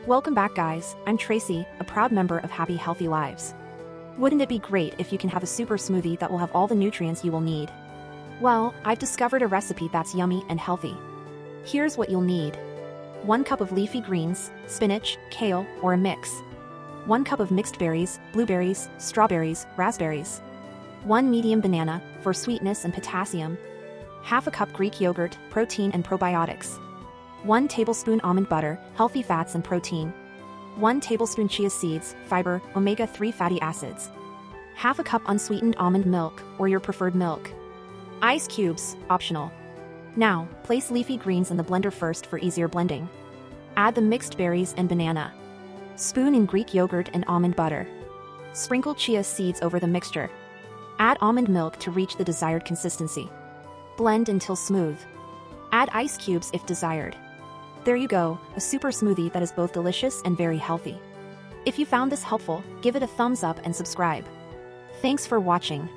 Welcome back, guys. I'm Tracy, a proud member of Happy Healthy Lives. Wouldn't it be great if you can have a super smoothie that will have all the nutrients you will need? Well, I've discovered a recipe that's yummy and healthy. Here's what you'll need. 1 cup of leafy greens, spinach, kale, or a mix. 1 cup of mixed berries, blueberries, strawberries, raspberries. 1 medium banana, for sweetness and potassium. Half a cup Greek yogurt, protein and probiotics. 1 tablespoon almond butter, healthy fats and protein. 1 tablespoon chia seeds, fiber, omega-3 fatty acids. Half a cup unsweetened almond milk, or your preferred milk. Ice cubes, optional. Now, place leafy greens in the blender first for easier blending. Add the mixed berries and banana. Spoon in Greek yogurt and almond butter. Sprinkle chia seeds over the mixture. Add almond milk to reach the desired consistency. Blend until smooth. Add ice cubes if desired. There you go, a super smoothie that is both delicious and very healthy. If you found this helpful, give it a thumbs up and subscribe. Thanks for watching.